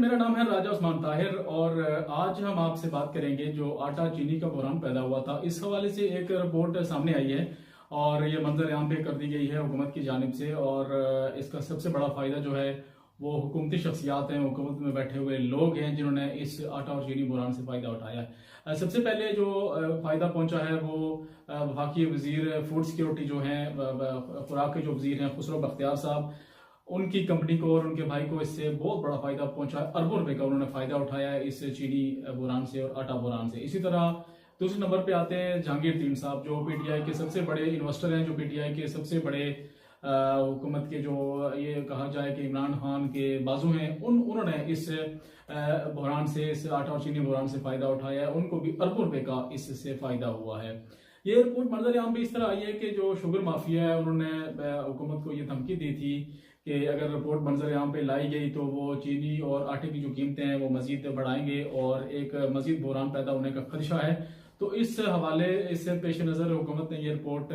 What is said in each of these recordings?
मेरा नाम है राजा उस्मान ताहिर और आज हम आपसे बात करेंगे जो आटा चीनी का बहरान पैदा हुआ था। इस हवाले से एक रिपोर्ट सामने आई है और ये मंजर आम पे कर दी गई है हुकूमत की जानिब से। और इसका सबसे बड़ा फायदा जो है वो हुकूमती शख्सियात हैं, हुकूमत में बैठे हुए लोग हैं जिन्होंने इस आटा और चीनी बहरान से फ़ायदा उठाया है। सबसे पहले जो फ़ायदा पहुंचा है वो वफाकी वज़ीर फूड सिक्योरिटी जो हैं, खुराक के जो वज़ीर हैं खुसरो बख्तियार साहब, उनकी कंपनी को और उनके भाई को इससे बहुत बड़ा फायदा पहुंचा है। अरबों रुपए का उन्होंने फायदा उठाया है इस चीनी बहरान से और आटा बहरान से। इसी तरह दूसरे नंबर पे आते हैं जहांगीर साहब, जो पीटीआई के सबसे बड़े इन्वेस्टर हैं, जो पीटीआई के सबसे बड़े हुकूमत के जो ये कहा जाए कि इमरान खान के बाजू हैं, उन्होंने इस बहरान से, इस आटा और चीनी बहरान से फायदा उठाया है। उनको भी अरबों रुपए का इससे फायदा हुआ है। ये रिपोर्ट मंजर आम पे इस तरह आई है कि जो शुगर माफिया है उन्होंने हुकूमत को ये धमकी दी थी कि अगर रिपोर्ट मंजर आम पे लाई गई तो वो चीनी और आटे की जो कीमतें हैं वो मजीद बढ़ाएंगे और एक मजीद बहरान पैदा होने का खदशा है। तो इस हवाले, इससे पेश नज़र हुकूमत ने ये रिपोर्ट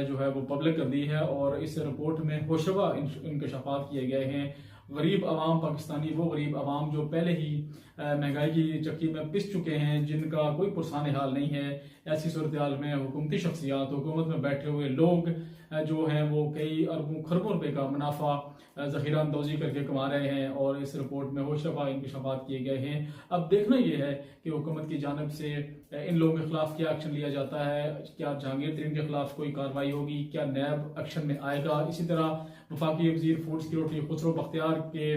जो है वो पब्लिक कर दी है और इस रिपोर्ट में होशवा इंकशाफात किए गए हैं। गरीब आवाम पाकिस्तानी, वो गरीब आवाम जो पहले ही महंगाई की चक्की में पिस चुके हैं, जिनका कोई पुरसान हाल नहीं है, ऐसी सूरत हाल में हुकूमती शख्सियात, हुकूमत में बैठे हुए लोग जो हैं वो कई अरबों खरबों रुपए का मुनाफा ज़ख़ीरा अंदोज़ी करके कमा रहे हैं और इस रिपोर्ट में होशरफा इंकशाफात किए गए हैं। अब देखना ये है कि हुकूमत की जानिब से इन लोगों के खिलाफ क्या एक्शन लिया जाता है। क्या जहांगीर के खिलाफ कोई कार्रवाई होगी, क्या नैब एक्शन में आएगा। इसी तरह वफाकी वज़ीर फूड सिक्योरिटी खुसरो बख्तियार के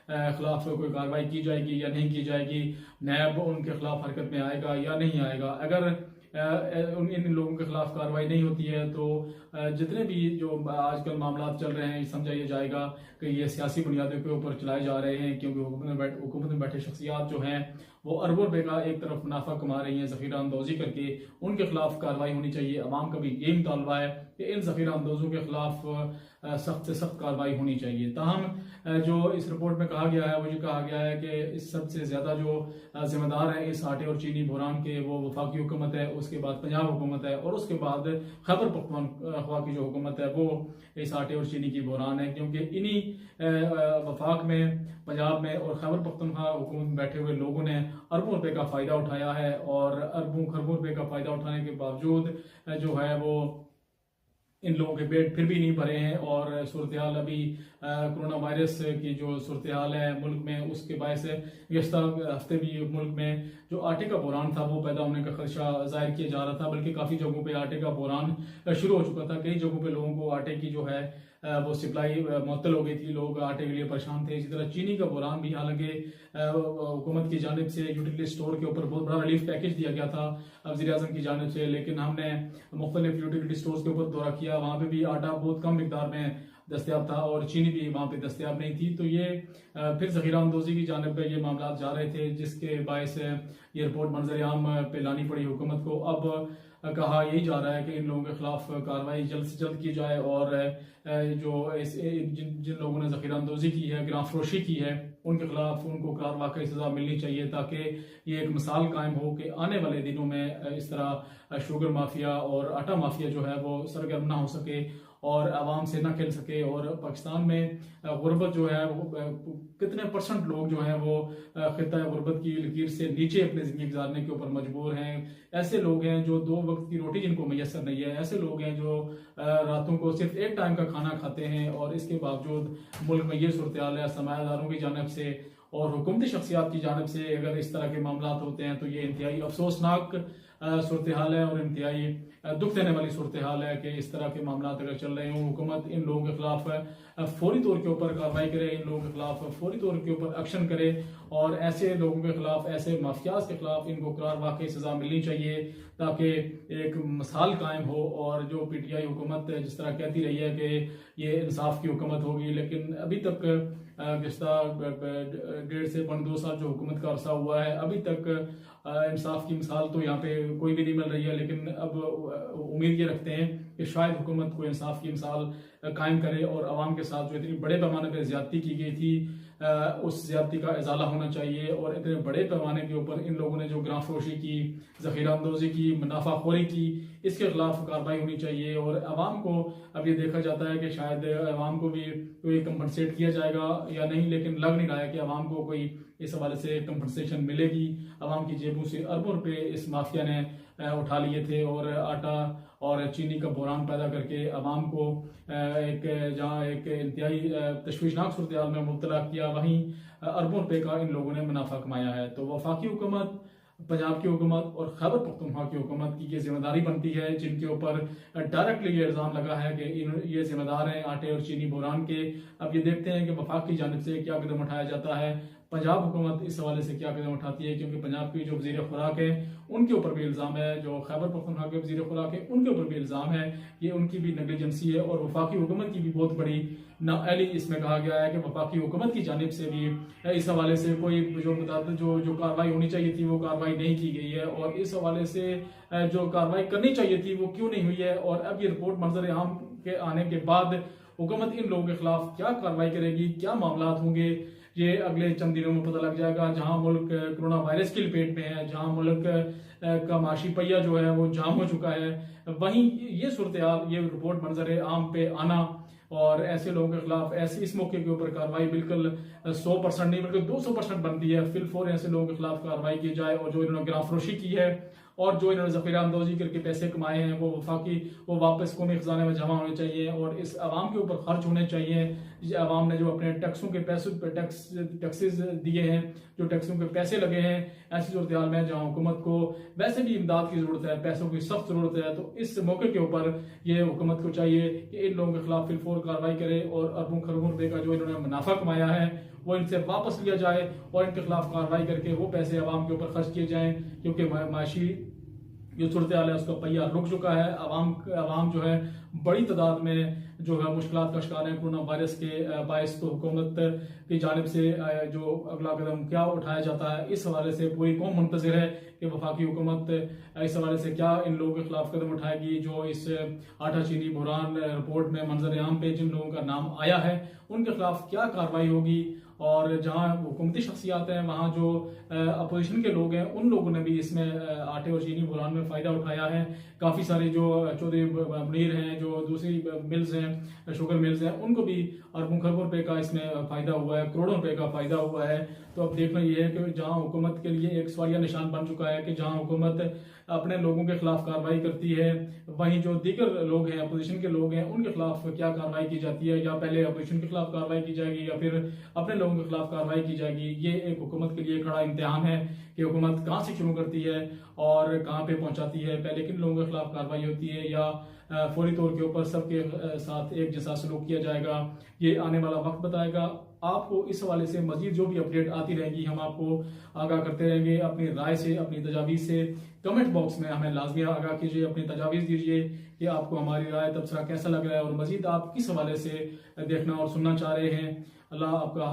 खिलाफ कोई कार्रवाई की जाएगी या नहीं की जाएगी। नैब उनके खिलाफ हरकत में आएगा या नहीं आएगा। अगर इन लोगों के खिलाफ कार्रवाई नहीं होती है तो जितने भी जो आजकल मामला चल रहे हैं समझा ये जाएगा कि ये सियासी बुनियादों के ऊपर चलाए जा रहे हैं, क्योंकि हुकूमत में बैठे शख्सियात जो हैं वो अरबों रुपए का एक तरफ मुनाफा कमा रही हैं ज़ख़ीरा अंदोज़ी करके। उनके खिलाफ कार्रवाई होनी चाहिए। अवाम का भी यही मुतालबा है कि इन ज़ख़ीरा अंदोज़ों के खिलाफ सख्त से सख्त कार्रवाई होनी चाहिए। ताहम जो इस रिपोर्ट में कहा गया है वो ये कहा गया है कि इस सबसे ज़्यादा जो जिम्मेदार हैं इस आटे और चीनी बहरान के वो वफाकी हुकूमत है, उसके बाद पंजाब हुकूमत है और उसके बाद खैबर पख्तूनख्वा की जो हुकूमत है वो इस आटे और चीनी की बहरान है। क्योंकि इन्हीं वफाक में, पंजाब में और खैबर पख्तूनख्वा हुकूमत में बैठे हुए लोगों ने अरबों रुपए का फ़ायदा उठाया है और अरबों खरबों रुपए का फ़ायदा उठाने के बावजूद जो है वो इन लोगों के पेट फिर भी नहीं भरे हैं। और सूरत हाल अभी कोरोना वायरस की जो सूरत हाल है मुल्क में, उसके बायस गुज़श्ता हफ्ते भी मुल्क में जो आटे का बहरान था वो पैदा होने का खदशा जाहिर किया जा रहा था। बल्कि काफ़ी जगहों पे आटे का बहरान शुरू हो चुका था। कई जगहों पे लोगों को आटे की जो है वो सप्लाई मुअत्तल हो गई थी, लोग आटे के लिए परेशान थे। इसी तरह चीनी का बहरान भी, हालांकि हुकूमत की जानिब से यूटिलिटी स्टोर के ऊपर बहुत बड़ा रिलीफ पैकेज दिया गया था वज़ीर आज़म की जानिब से, लेकिन हमने मुख्तलिफ यूटिलिटी स्टोर्स के ऊपर दौरा किया, वहाँ पे भी आटा बहुत कम मिकदार में दस्तियाब था और चीनी भी वहाँ पे दस्तियाब नहीं थी। तो ये फिर ज़ख़ीरा अंदोज़ी की जानिब पे ये मामला जा रहे थे, जिसके बायस ये रिपोर्ट मंजर आम पे लानी पड़ी हुकूमत को। अब कहा यही जा रहा है कि इन लोगों के खिलाफ कार्रवाई जल्द से जल्द की जाए और जो जिन लोगों ने ज़ख़ीरा अंदोज़ी की है, गिरां फरोशी की है, उनके खिलाफ उनको वाकई सज़ा मिलनी चाहिए, ताकि ये एक मिसाल कायम हो कि आने वाले दिनों में इस तरह शुगर माफिया और आटा माफिया जो है वो सरगर्म ना हो सके और आवाम से ना खेल सके। और पाकिस्तान में गुर्बत जो है वो कितने % लोग जो हैं वो खित्ता गुर्बत की लकीर से नीचे अपनी ज़िंदगी गुजारने के ऊपर मजबूर हैं। ऐसे लोग हैं जो 2 वक्त की रोटी जिनको मैसर नहीं है। ऐसे लोग हैं जो रातों को सिर्फ एक टाइम का खाना खाते हैं और इसके बावजूद मुल्क में ये सूरत हाल है। सरमायादारों की जानिब से और हुकूमती शख्सियात की जानिब से अगर इस तरह के मामला होते हैं तो ये इंतहाई अफसोसनाक सूरत हाल है और इंतहाई दुख देने वाली सूरत हाल है कि इस तरह के मामला अगर चल रहे हों, हुकूमत इन लोगों के खिलाफ फौरी तौर के ऊपर कार्रवाई करे, इन लोगों के खिलाफ फौरी तौर के ऊपर एक्शन करे और ऐसे लोगों के खिलाफ, ऐसे माफियाज के खिलाफ इनको करार वाकई सजा मिलनी चाहिए, ताकि एक मिसाल कायम हो। और जो पीटीआई हुकूमत जिस तरह कहती रही है कि ये इंसाफ की हुकूमत होगी, लेकिन अभी तक गुज़श्ता 1.5 से 2 साल जो हुकूमत का अरसा हुआ है, अभी तक इंसाफ की मिसाल तो यहाँ पे कोई भी नहीं मिल रही है। लेकिन अब उम्मीद ये रखते हैं कि शायद हुकूमत को इंसाफ की मिसाल कायम करे और आवाम के साथ जो इतनी बड़े पैमाने पर ज्यादती की गई थी उस ज्यादती का इजाला होना चाहिए। और इतने बड़े पैमाने के ऊपर इन लोगों ने जो ग्रां फरोशी की, जखीरा अंदोजी की, मुनाफाखोरी की, इसके खिलाफ कार्रवाई होनी चाहिए। और अवाम को अब ये देखा जाता है कि शायद अवाम को भी कोई कंपनसेट किया जाएगा या नहीं, लेकिन लग नहीं रहा है कि अवाम को कोई इस हवाले से कंपनसेशन मिलेगी। अवाम की जेबों से अरबों रुपए इस माफिया ने उठा लिए थे और आटा और चीनी का बहरान पैदा करके अवाम को जहाँ एक इंतहाई तशवीशनाक सूरत में मुब्तला किया, वहीं अरबों रुपए का इन लोगों ने मुनाफा कमाया है। तो वफाकी हुकूमत, पंजाब की हुकूमत और खैबर पख्तूनख्वा की हुकूमत की ये जिम्मेदारी बनती है, जिनके ऊपर डायरेक्टली ये इल्ज़ाम लगा है कि ये जिम्मेदार हैं आटे और चीनी बहरान के। अब ये देखते हैं कि वफाक की जानिब से क्या कदम उठाया जाता है, पंजाब हुकूमत इस हवाले से क्या कदम उठाती है, क्योंकि पंजाब की जो वज़ीर खुराक है उनके ऊपर भी इल्ज़ाम है, जो खैबर पख्तूनख्वा के वज़ीर खुराक है उनके ऊपर भी इल्ज़ाम है, ये उनकी भी नेगलिजेंसी है। और वफाकी हुकूमत की भी बहुत बड़ी नाअहली इसमें कहा गया है कि वफाकी हुकूमत की जानिब से भी इस हवाले से कोई जो कार्रवाई होनी चाहिए थी वो कार्रवाई नहीं की गई है। और इस हवाले से जो कार्रवाई करनी चाहिए थी वो क्यों नहीं हुई है। और अब ये रिपोर्ट मंजर आम के आने के बाद हुकूमत इन लोगों के खिलाफ क्या कार्रवाई करेगी, क्या मामला होंगे, ये अगले चंद दिनों में पता लग जाएगा। जहां मुल्क कोरोना वायरस की लपेट में है, जहां मुल्क का माशी पहिया जो है वो जाम हो चुका है, वहीं ये सूरत हाल, ये रिपोर्ट मंजर आम पे आना और ऐसे लोगों के खिलाफ ऐसे इस मौके के ऊपर कार्रवाई बिल्कुल 100% नहीं बल्कि 200% बनती है। फिलफौर ऐसे लोगों के खिलाफ कार्रवाई की जाए और जो इन्होंने गिराफरोशी की है और जो इन्होंने जखीरा अंदोजी करके पैसे कमाए हैं वो वफाकी वो वापस कौमी खजाने में जमा होने चाहिए और इस आवाम के ऊपर खर्च होने चाहिए। आवाम ने जो अपने टैक्सों के पैसे टैक्सेस दिए हैं, जो टैक्सों के पैसे लगे हैं, ऐसी सूरत हाल में जहाँ हुकूमत को वैसे भी इमदाद की जरूरत है, पैसों की सख्त जरूरत है, तो इस मौके के ऊपर ये हुकूमत को चाहिए कि इन लोगों के खिलाफ फिलफौर कार्रवाई करे और अरबों खरबों रुपए का जो इन्होंने मुनाफा कमाया है वो इनसे वापस लिया जाए और इनके खिलाफ कार्रवाई करके वो पैसे आवाम के ऊपर खर्च किए जाएं, क्योंकि माशी जो सूरत हाल है उसका पहिया रुक चुका है। आवाम जो है बड़ी तादाद में जो है मुश्किलात का शिकार है कोरोना वायरस के बायस। तो हुकूमत की जानिब से जो अगला कदम क्या उठाया जाता है, इस हवाले से पूरी कौम मुंतज़िर है कि वफाकी हुकूमत इस हवाले से क्या इन लोगों के खिलाफ कदम उठाएगी। जो इस आटा चीनी बहरान रिपोर्ट में मंजर आम पे जिन लोगों का नाम आया है उनके खिलाफ क्या कार्रवाई होगी। और जहां हुकूमती शख्सियात हैं वहां जो अपोजिशन के लोग हैं उन लोगों ने भी इसमें आटे और चीनी बहरान में फ़ायदा उठाया है। काफ़ी सारे जो चौधरी मुनीर हैं, जो दूसरी मिल्स हैं, शुगर मिल्स हैं, उनको भी अरबों खरबों रुपए का इसमें फ़ायदा हुआ है, करोड़ों रुपए का फ़ायदा हुआ है। तो अब देखना ये है कि जहां हुकूमत के लिए एक सवालिया निशान बन चुका है कि जहां हुकूमत अपने लोगों के खिलाफ कार्रवाई करती है, वहीं जो दीगर लोग हैं, अपोजिशन के लोग हैं, उनके खिलाफ क्या कार्रवाई की जाती है, या पहले अपोजिशन के खिलाफ कार्रवाई की जाएगी या फिर अपने लोगों के खिलाफ कार्रवाई की जाएगी। ये एक हुकूमत के लिए खड़ा इम्तिहान है कि हुकूमत कहाँ से शुरू करती है और कहाँ पे पहुंचाती है, पहले किन लोगों के खिलाफ कार्रवाई होती है, या फौरी तौर के ऊपर सबके साथ एक जैसा सलूक किया जाएगा। ये आने वाला वक्त बताएगा। आपको इस हवाले से मजीद जो भी अपडेट आती रहेंगी हम आपको आगाह करते रहेंगे। अपनी राय से, अपनी तजावीज़ से कमेंट बॉक्स में हमें लाजमी आगाह कीजिए, अपनी तजावीज़ दीजिए कि आपको हमारी राय तबसरा कैसा लग रहा है और मजीद आप किस हवाले से देखना और सुनना चाह रहे हैं। अल्लाह आपका